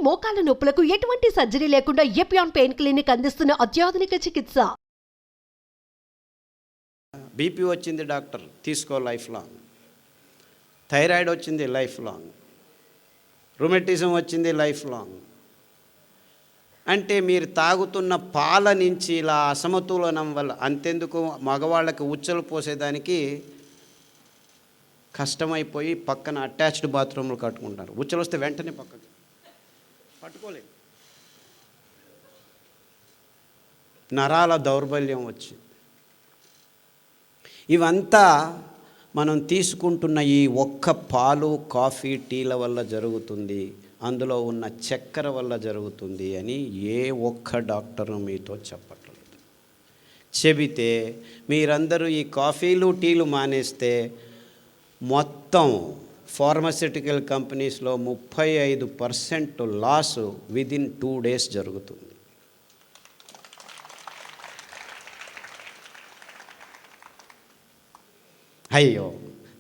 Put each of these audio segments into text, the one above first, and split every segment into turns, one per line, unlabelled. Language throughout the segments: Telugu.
మోకాల నొప్పులకు ఎటువంటి సర్జరీ లేకుండా ఎపియాన్ పెయిన్ క్లినిక్ అందిస్తున్న అత్యాధునిక చికిత్స.
బీపీ వచ్చింది డాక్టర్, తీసుకో లైఫ్ లాంగ్. థైరాయిడ్ వచ్చింది లైఫ్ లాంగ్. రుమటిజం వచ్చింది లైఫ్ లాంగ్. అంటే మీరు తాగుతున్న పాల నుంచి ఇలా అసమతులనం వల్ల అంతెందుకు మగవాళ్ళకి ఉచ్చలు పోసేదానికి కష్టమైపోయి పక్కన అటాచ్డ్ బాత్రూమ్లు కట్టుకుంటారు. ఉచ్చలు వస్తే వెంటనే పక్కకి పట్టుకోలేదు. నరాల దౌర్బల్యం వచ్చి ఇవంతా మనం తీసుకుంటున్న ఈ ఒక్క పాలు, కాఫీ, టీల వల్ల జరుగుతుంది, అందులో ఉన్న చక్కెర వల్ల జరుగుతుంది అని ఏ ఒక్క డాక్టరు మీతో చెప్పట్లేదు. చెబితే మీరందరూ ఈ కాఫీలు, టీలు మానేస్తే మొత్తం ఫార్మస్యూటికల్ కంపెనీస్లో 35% లాస్ విదిన్ 2 days జరుగుతుంది. అయ్యో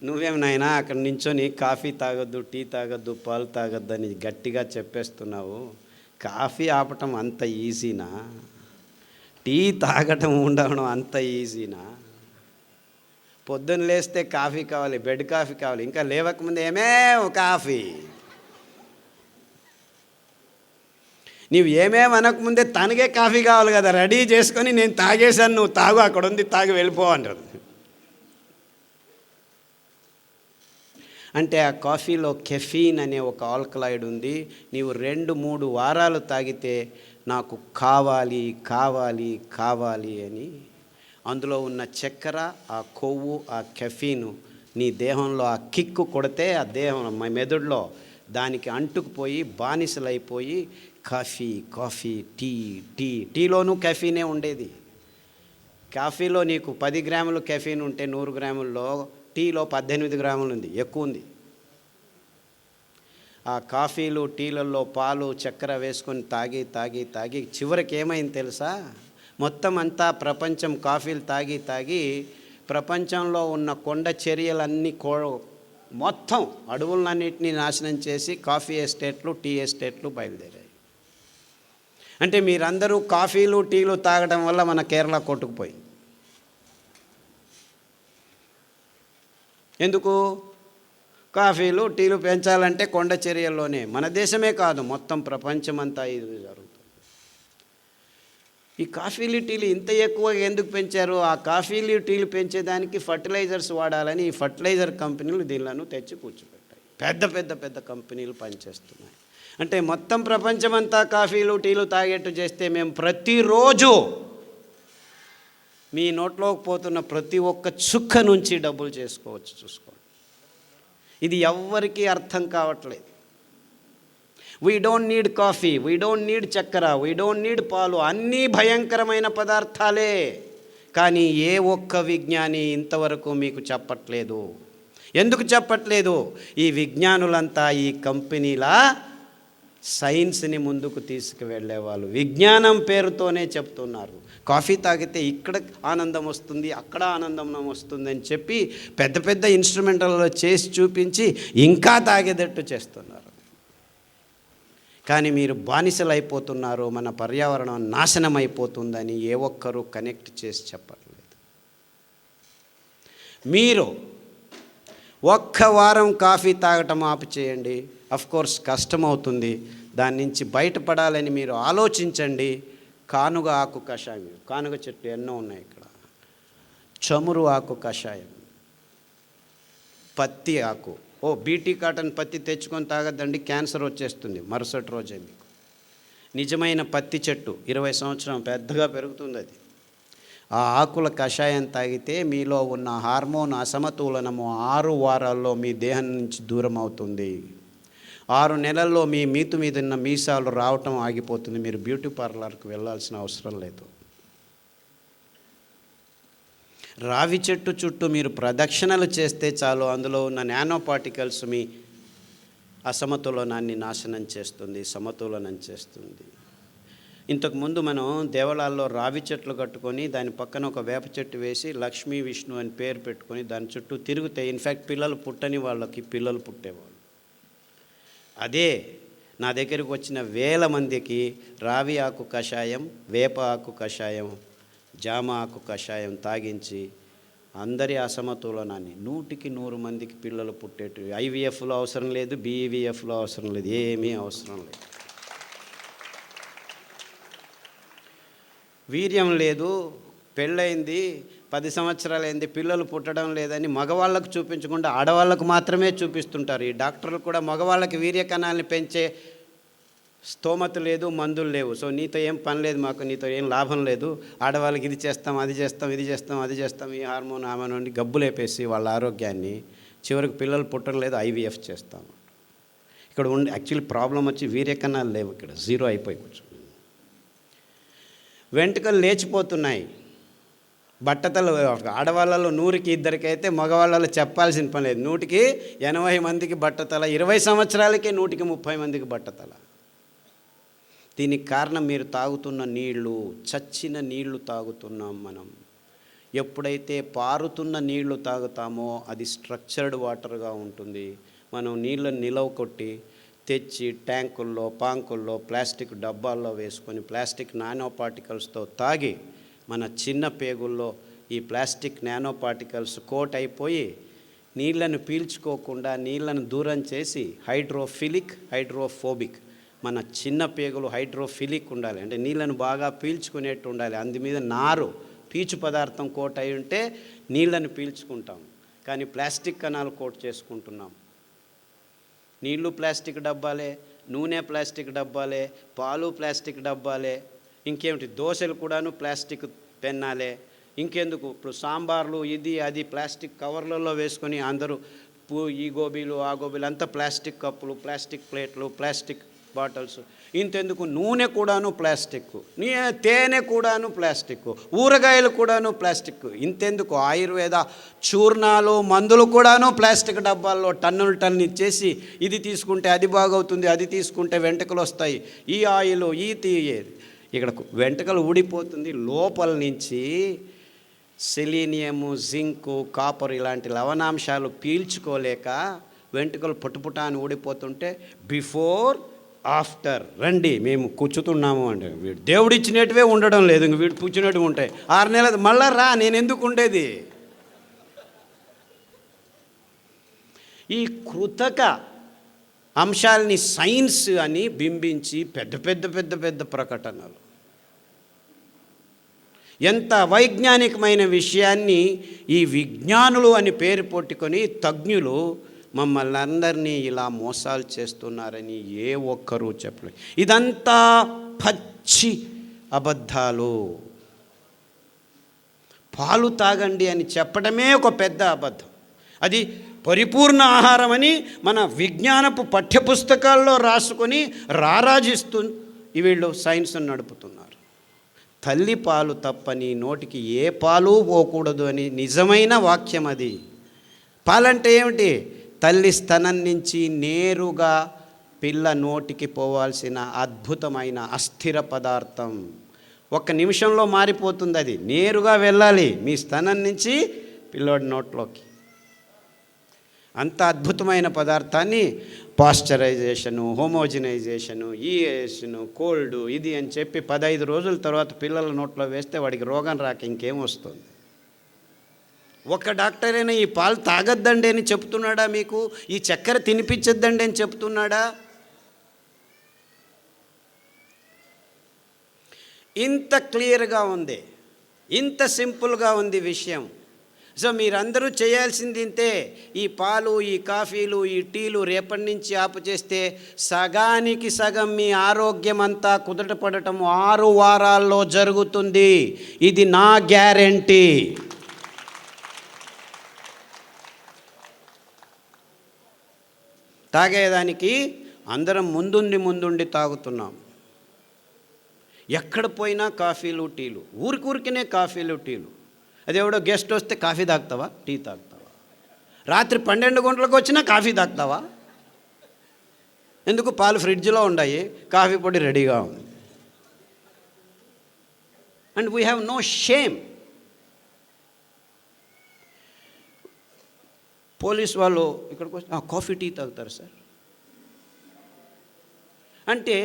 నువ్వేం నాయనా అక్కడ నించొని కాఫీ తాగొద్దు, టీ తాగొద్దు, పాలు తాగొద్దు అని గట్టిగా చెప్పేస్తున్నావు. కాఫీ ఆపటం అంత ఈజీనా? టీ తాగటం ఉండడం అంత ఈజీనా? పొద్దున్న లేస్తే కాఫీ కావాలి, బెడ్ కాఫీ కావాలి, ఇంకా లేవకముందు కాఫీ. నీవు అనకముందే తనకే కాఫీ కావాలి కదా, రెడీ చేసుకొని నేను తాగేశాను, నువ్వు తాగు, అక్కడ ఉంది తాగి వెళ్ళిపో అంటారు. అంటే ఆ కాఫీలో కెఫీన్ అనే ఒక ఆల్కలాయిడ్ ఉంది. నీవు 2-3 వారాలు తాగితే నాకు కావాలి కావాలి కావాలి అని అందులో ఉన్న చక్కెర, ఆ కొవ్వు, ఆ కెఫీను నీ దేహంలో ఆ కిక్కు కొడితే ఆ దేహం మెదడులో దానికి అంటుకుపోయి బానిసలైపోయి కాఫీ కాఫీ, టీ టీ, టీలోనూ కెఫీనే ఉండేది. కాఫీలో నీకు 10 గ్రాములు కెఫీన్ ఉంటే 100 గ్రాముల్లో టీలో 18 గ్రాములు ఉంది, ఎక్కువ ఉంది. ఆ కాఫీలు, టీలలో పాలు, చక్కెర వేసుకొని తాగి తాగి తాగి చివరికి ఏమైంది తెలుసా? మొత్తం అంతా ప్రపంచం కాఫీలు తాగి తాగి ప్రపంచంలో ఉన్న కొండ చర్యలన్నీ మొత్తం అడవులన్నింటినీ నాశనం చేసి కాఫీ ఎస్టేట్లు, టీ ఎస్టేట్లు బయలుదేరాయి. అంటే మీరందరూ కాఫీలు, టీలు తాగడం వల్ల మన కేరళ కొట్టుకుపోయింది. ఎందుకు? కాఫీలు, టీలు పెంచాలంటే కొండ చర్యల్లోనే, మన దేశమే కాదు మొత్తం ప్రపంచమంతా ఇది జరుగుతుంది. ఈ కాఫీలు, టీలు ఇంత ఎక్కువగా ఎందుకు పెంచారు? ఆ కాఫీలు, టీలు పెంచేదానికి ఫర్టిలైజర్స్ వాడాలని ఈ ఫర్టిలైజర్ కంపెనీలు దీనిలను తెచ్చి కూర్చోబెట్టాయి. పెద్ద పెద్ద పెద్ద కంపెనీలు పనిచేస్తున్నాయి. అంటే మొత్తం ప్రపంచమంతా కాఫీలు, టీలు తాగేట్టు చేస్తే మేము ప్రతిరోజు మీ నోట్లోకి పోతున్న ప్రతి ఒక్క చుక్క నుంచి డబ్బులు చేసుకోవచ్చు. చూసుకోండి, ఇది ఎవ్వరికీ అర్థం కావట్లేదు. We don't need coffee, we don't need చక్కెర, వీ డోంట్ నీడ్ పాలు, అన్నీ భయంకరమైన పదార్థాలే. కానీ ఏ ఒక్క విజ్ఞాని ఇంతవరకు మీకు చెప్పట్లేదు. ఎందుకు చెప్పట్లేదు? ఈ విజ్ఞానులంతా ఈ కంపెనీల సైన్స్ని ముందుకు తీసుకువెళ్ళేవాళ్ళు విజ్ఞానం పేరుతోనే చెప్తున్నారు. కాఫీ తాగితే ఇక్కడ ఆనందం వస్తుంది, అక్కడ ఆనందం వస్తుందని చెప్పి పెద్ద పెద్ద ఇన్స్ట్రుమెంటల్లో చేసి చూపించి ఇంకా తాగేటట్టు చేస్తున్నారు. కానీ మీరు బానిసలు అయిపోతున్నారు, మన పర్యావరణం నాశనం అయిపోతుందని ఏ ఒక్కరూ కనెక్ట్ చేసి చెప్పట్లేదు. మీరు ఒక్క వారం కాఫీ తాగటం ఆపు చేయండి. అఫ్కోర్స్ కష్టమవుతుంది, దాని నుంచి బయటపడాలని మీరు ఆలోచించండి. కానుగ ఆకు కషాయం, కానుగ చెట్లు ఎన్నో ఉన్నాయి ఇక్కడ, చమురు ఆకు కషాయం, పత్తి ఆకు. బీటీ కాటన్ పత్తి తెచ్చుకొని తాగద్దండి, క్యాన్సర్ వచ్చేస్తుంది మరుసటి రోజే మీకు. నిజమైన పత్తి చెట్టు 20 సంవత్సరం పెద్దగా పెరుగుతుంది అది. ఆ ఆకుల కషాయం తాగితే మీలో ఉన్న హార్మోన్ అసమతులనము 6 వారాల్లో మీ దేహం నుంచి దూరం అవుతుంది. 6 నెలల్లో మీ మీతు మీద ఉన్న మీసాలు రావటం ఆగిపోతుంది. మీరు బ్యూటీ పార్లర్కి వెళ్ళాల్సిన అవసరం లేదు. రావి చెట్టు చుట్టూ మీరు ప్రదక్షిణలు చేస్తే చాలు, అందులో ఉన్న నానో పార్టికల్స్ మీ అసమతులనాన్ని నాశనం చేస్తుంది, సమతులనం చేస్తుంది. ఇంతకుముందు మనం దేవాలయాల్లో రావి చెట్లు కట్టుకొని దాని పక్కన ఒక వేప చెట్టు వేసి లక్ష్మీ విష్ణు అని పేరు పెట్టుకొని దాని చుట్టూ తిరిగితే ఇన్ఫ్యాక్ట్ పిల్లలు పుట్టని వాళ్ళకి పిల్లలు పుట్టేవాళ్ళు. అదే నా దగ్గరికి వచ్చిన వేల మందికి రావి ఆకు కషాయం, వేప ఆకు కషాయం, జామ ఆకు కషాయం తాగించి అందరి అసమతులనాన్ని 100కి 100 మందికి పిల్లలు పుట్టేట్టు. ఐవీఎఫ్లో అవసరం లేదు, బీఈవీఎఫ్లో అవసరం లేదు, ఏమీ అవసరం లేదు. వీర్యం లేదు, పెళ్ళయింది, 10 సంవత్సరాలైంది, పిల్లలు పుట్టడం లేదని మగవాళ్ళకు చూపించకుండా ఆడవాళ్ళకు మాత్రమే చూపిస్తుంటారు. ఈ డాక్టర్లు కూడా మగవాళ్ళకి వీర్య కణాలని పెంచే స్తోమత లేదు, మందులు లేవు, సో నీతో ఏం పని లేదు, మాకు నీతో ఏం లాభం లేదు, ఆడవాళ్ళకి ఇది చేస్తాం, అది చేస్తాం, ఇది చేస్తాం, అది చేస్తాం, ఈ హార్మోన్ ఆమెను అని గబ్బులేపేసి వాళ్ళ ఆరోగ్యాన్ని చివరికి పిల్లలు పుట్టడం లేదు, ఐవీఎఫ్ చేస్తాం. ఇక్కడ ఉండి యాక్చువల్లీ ప్రాబ్లం వచ్చి వీర్య కణాలు లేవు, ఇక్కడ జీరో అయిపోయి కూర్చో. వెంట్రుకలు లేచిపోతున్నాయి, బట్టతలు ఆడవాళ్ళలో 100కి 2 అయితే మగవాళ్ళలో చెప్పాల్సిన పని లేదు, 100కి 80 మందికి బట్టతల, 20 సంవత్సరాలకే 100కి 30 మందికి బట్టతల. దీనికి కారణం మీరు తాగుతున్న నీళ్లు, చచ్చిన నీళ్లు తాగుతున్నాం మనం. ఎప్పుడైతే పారుతున్న నీళ్లు తాగుతామో అది స్ట్రక్చర్డ్ వాటర్గా ఉంటుంది. మనం నీళ్ళని నిలవ కొట్టి తెచ్చి ట్యాంకుల్లో, పాంకుల్లో, ప్లాస్టిక్ డబ్బాల్లో వేసుకొని ప్లాస్టిక్ నానో పార్టికల్స్తో తాగి మన చిన్న పేగుల్లో ఈ ప్లాస్టిక్ నానో పార్టికల్స్ కోట్ అయిపోయి నీళ్లను పీల్చుకోకుండా నీళ్లను దూరం చేసి హైడ్రోఫోబిక్, మన చిన్న పేగులు హైడ్రోఫిలిక్ ఉండాలి, అంటే నీళ్ళను బాగా పీల్చుకునేట్టు ఉండాలి. అందు మీద నారు, పీచు పదార్థం కోట్ అయి ఉంటే నీళ్ళను పీల్చుకుంటాం, కానీ ప్లాస్టిక్ కణాలు కోట్ చేసుకుంటున్నాం. నీళ్ళు ప్లాస్టిక్ డబ్బాలే, నూనె ప్లాస్టిక్ డబ్బాలే, పాలు ప్లాస్టిక్ డబ్బాలే, ఇంకేమిటి దోశలు కూడాను ప్లాస్టిక్ పెన్నాలే, ఇంకెందుకు ఇప్పుడు సాంబార్లు ఇది అది ప్లాస్టిక్ కవర్లలో వేసుకొని అందరూ ఈ గోబీలు ఆ గోబీలు అంతా ప్లాస్టిక్ కప్పులు, ప్లాస్టిక్ ప్లేట్లు, ప్లాస్టిక్ బాటిల్స్. ఇంతెందుకు నూనె కూడాను ప్లాస్టిక్, తేనె కూడాను ప్లాస్టిక్, ఊరగాయలు కూడాను ప్లాస్టిక్. ఇంతెందుకు ఆయుర్వేద చూర్ణాలు, మందులు కూడాను ప్లాస్టిక్ డబ్బాల్లో టన్నులు ఇచ్చేసి ఇది తీసుకుంటే అది బాగవుతుంది, అది తీసుకుంటే వెంట్రుకలు వస్తాయి, ఈ ఆయిల్ ఈ ఇక్కడ వెంట్రుకలు ఊడిపోతుంది. లోపల నుంచి సెలీనియము, జింకు, కాపర్ ఇలాంటి లవణాంశాలు పీల్చుకోలేక వెంట్రుకలు పుట్టుపుట అని ఊడిపోతుంటే బిఫోర్ ఆఫ్టర్ రండి మేము కూర్చుతున్నాము అంటే వీడు దేవుడు ఇచ్చినట్టువే ఉండడం లేదు, ఇంక వీడు కూర్చున్నట్టు ఉంటాయి. 6 నెలలు మళ్ళా రా, నేను ఎందుకు ఉండేది? ఈ కృతక అంశాలని సైన్స్ అని బింబించి పెద్ద పెద్ద పెద్ద పెద్ద ప్రకటనలు, ఎంత వైజ్ఞానికమైన విషయాన్ని ఈ విజ్ఞానులు అని పేరు పెట్టుకొని తజ్ఞులు మమ్మల్ని అందరినీ ఇలా మోసాలు చేస్తున్నారని ఏ ఒక్కరూ చెప్పలేదు. ఇదంతా పచ్చి అబద్ధాలు. పాలు తాగండి అని చెప్పడమే ఒక పెద్ద అబద్ధం. అది పరిపూర్ణ ఆహారం అని మన విజ్ఞానపు పాఠ్యపుస్తకాల్లో రాసుకొని రారాజిస్తూ వీళ్ళు సైన్స్ నడుపుతున్నారు. తల్లి పాలు తప్పని నోటికి ఏ పాలు పోకూడదు అని నిజమైన వాక్యం అది. పాలంటే ఏమిటి? తల్లి స్తనం నుంచి నేరుగా పిల్ల నోటికి పోవాల్సిన అద్భుతమైన అస్థిర పదార్థం. 1 నిమిషంలో మారిపోతుంది, అది నేరుగా వెళ్ళాలి మీ స్తనం నుంచి పిల్లోడి నోట్లోకి. అంత అద్భుతమైన పదార్థాన్ని పాశ్చరైజేషను, హోమోజినైజేషను, ఈఏషను, కోల్డ్ ఇది అని చెప్పి 15 రోజుల తర్వాత పిల్లల నోట్లో వేస్తే వాడికి రోగం రాక ఇంకేం వస్తుంది? ఒక డాక్టర్ అయినా ఈ పాలు తాగొద్దండి అని చెప్తున్నాడా మీకు? ఈ చక్కెర తినిపించొద్దండి అని చెప్తున్నాడా? ఇంత క్లియర్గా ఉంది, ఇంత సింపుల్గా ఉంది విషయం. సో మీరందరూ చేయాల్సింది ఇంతే. ఈ పాలు, ఈ కాఫీలు, ఈ టీలు రేపటి నుంచి ఆపు చేస్తే సగానికి సగం మీ ఆరోగ్యం అంతా కుదుటపడటం 6 వారాల్లో జరుగుతుంది. ఇది నా గ్యారెంటీ. తాగేదానికి అందరం ముందుండి తాగుతున్నాం. ఎక్కడ పోయినా కాఫీలు, టీలు, ఊరికినే కాఫీలు, టీలు. అదేవిడో గెస్ట్ వస్తే కాఫీ తాగుతావా, టీ తాగుతావా? రాత్రి 12 గంటలకు వచ్చినా కాఫీ తాగుతావా? ఎందుకు? పాలు ఫ్రిడ్జ్లో ఉన్నాయి, కాఫీ పొడి రెడీగా ఉంది. And we have no shame. Police వాళ్ళు ఇక్కడికి వచ్చి కాఫీ టీ తాగుతారు సార్. అంటే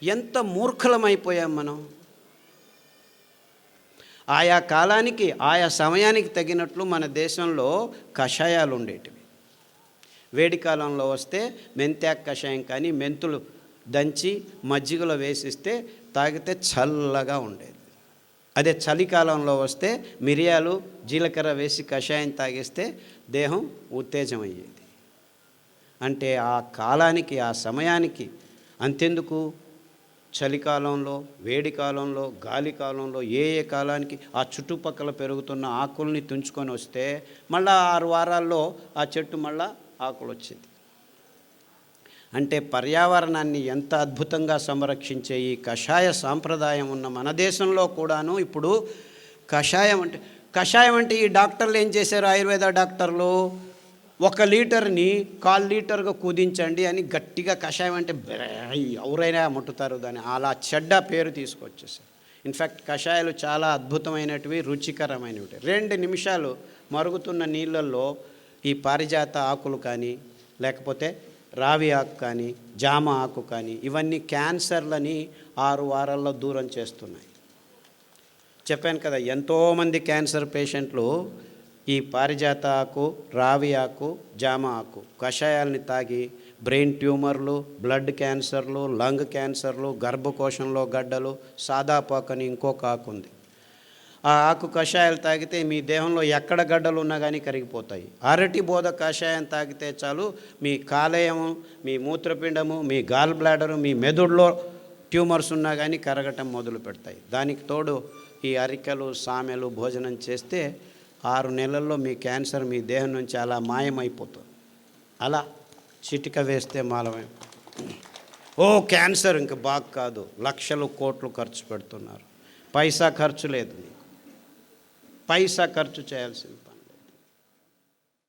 ఎంత మూర్ఖులమైపోయాం మనం. ఆయా కాలానికి ఆయా సమయానికి తగినట్లు మన దేశంలో కషాయాలు ఉండేటివి. వేడి కాలంలో వస్తే మెంతాకు కషాయం కానీ మెంతులు దంచి మజ్జిగలో వేసిస్తే తాగితే చల్లగా ఉండేది. అదే చలికాలంలో వస్తే మిరియాలు జీలకర్ర వేసి కషాయం తాగిస్తే దేహం ఉత్తేజం అయ్యేది. అంటే ఆ కాలానికి ఆ సమయానికి అంతెందుకు, చలికాలంలో, వేడి కాలంలో, గాలి కాలంలో ఏ కాలానికి ఆ చుట్టుపక్కల పెరుగుతున్న ఆకుల్ని తుంచుకొని వస్తే మళ్ళా 6 వారాల్లో ఆ చెట్టు మళ్ళా ఆకులు వచ్చేది. అంటే పర్యావరణాన్ని ఎంత అద్భుతంగా సంరక్షించే ఈ కషాయ సాంప్రదాయం ఉన్న మన దేశంలో కూడాను ఇప్పుడు కషాయం అంటే ఈ డాక్టర్లు ఏం చేశారు, ఆయుర్వేద డాక్టర్లు 1 లీటర్ని 1/4 లీటర్గా కుదించండి అని గట్టిగా కషాయం అంటే ఎవరైనా ముట్టుతారు దాన్ని, అలా చెడ్డ పేరు తీసుకొచ్చేసారు. ఇన్ఫ్యాక్ట్ కషాయాలు చాలా అద్భుతమైనటివి, రుచికరమైనవి. 2 నిమిషాలు మరుగుతున్న నీళ్ళల్లో ఈ పారిజాత ఆకులు కానీ లేకపోతే రావి ఆకు కానీ జామ ఆకు కానీ ఇవన్నీ క్యాన్సర్లని 6 వారాల్లో దూరం చేస్తున్నాయి. చెప్పాను కదా, ఎంతోమంది క్యాన్సర్ పేషెంట్లు ఈ పారిజాత ఆకు, రావి ఆకు, జామ ఆకు కషాయాలని తాగి బ్రెయిన్ ట్యూమర్లు, బ్లడ్ క్యాన్సర్లు, లంగ్ క్యాన్సర్లు, గర్భకోశంలో గడ్డలు, సాదాపాకు అని ఇంకొక ఆకు ఉంది. ఆ ఆకు కషాయాలు తాగితే మీ దేహంలో ఎక్కడ గడ్డలు ఉన్నా కానీ కరిగిపోతాయి. అరటి బోధ కషాయం తాగితే చాలు మీ కాలేయము, మీ మూత్రపిండము, మీ గాల్ బ్లాడరు, మీ మెదడులో ట్యూమర్స్ ఉన్నా కానీ కరగటం మొదలు పెడతాయి. దానికి తోడు ఈ అరికెలు, సామెలు భోజనం చేస్తే 6 నెలల్లో మీ క్యాన్సర్ మీ దేహం నుంచి అలా మాయమైపోతుంది. అలా చిటిక వేస్తే మాయమైపోతుంది. క్యాన్సర్ ఇంకా బాగా కాదు, లక్షలు కోట్లు ఖర్చు పెడుతున్నారు. పైసా ఖర్చు లేదు, నీకు పైసా ఖర్చు చేయాల్సింది.